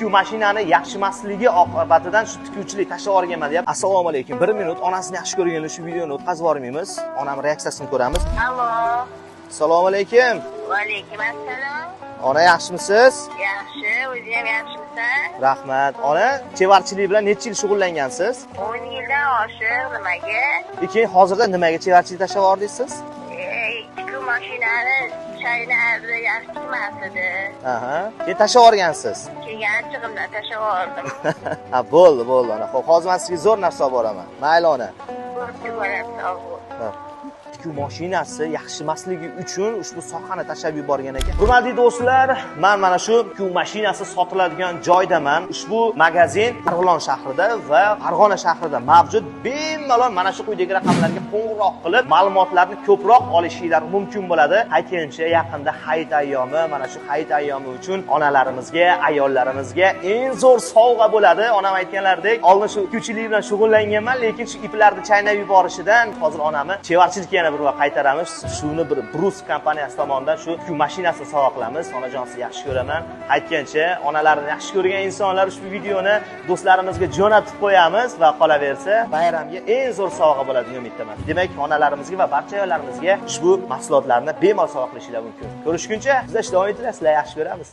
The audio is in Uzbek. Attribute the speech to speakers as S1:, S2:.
S1: tikuv mashinani yaxshimasligi oqibatidan shu tikuvchilik tashlab yuborganman deyapti. Assalomu alaykum. 1 minut onasini yaxshi ko'rganlar shu videoni o'tkazib yubormaymiz. Onam reaksiyasini ko'ramiz.
S2: Allo.
S1: Assalomu alaykum.
S2: Va alaykum assalom.
S1: Ona yaxshimisiz?
S2: Yaxshi, o'zi ham yaxshimisan?
S1: Rahmat. Ona, chevarchilik bilan necha yil shug'ullangansiz?
S2: 10 yildan oshiq. Nimaga?
S1: Keyin hozirda nimaga chevarchilik tashlab yubordingiz siz?
S2: Tikuv mashinani shaylardi, yaxshi emasdi.
S1: Aha. Keyin tashlab yuborgansiz.
S2: Keyin chig'imdan tashlab yubordim.
S1: Ha, bo'ldi, ona. Xo'p, hozir men sizga zo'r narsa olib boraman. Mayli ona.
S2: Ko'rib ko'rasiz.
S1: Tikuv mashinasi yaxshimasligi uchun ushbu sohani tashlab yuborgan ekan. Hurmatli do'stlar, men mana shu tikuv mashinasi sotiladigan joydaman. Ushbu magazin Marg'ilon shahrida va Farg'ona shahrida mavjud. Bemalol mana shu quyidagi raqamlarga qo'ng'iroq qilib, ma'lumotlarni ko'proq olishinglar mumkin bo'ladi. Aytgancha, yaqinda hayit ayyomi, mana shu hayit ayyomi uchun onalarimizga, ayollarimizga eng zo'r sovg'a bo'ladi. Onam aytganlaridek, oldin shu tikuvchilik bilan shug'ullanganman, lekin shu iplarni chaynab yuborishidan hozir onamni chevarchilikka yana bir vaqt qaytaramiz. Shuni bir Brus kompaniyasi tomonidan shu tikuv mashinasini sovg'a qilamiz. Onajon, sizni yaxshi ko'raman. Aytgancha, onalarini yaxshi ko'rgan insonlar ushbu videoni do'stlarimizga jo'natib qo'yamiz va qolaversa, bayramga eng zo'r sovg'a bo'ladi deb umiddaman. Demak, onalarimizga va barcha ayollarimizga ushbu mahsulotlarni bemalol sovg'a qilishinglar mumkin. Ko'rishguncha, bizda davom etinglar, sizlarni yaxshi ko'ramiz.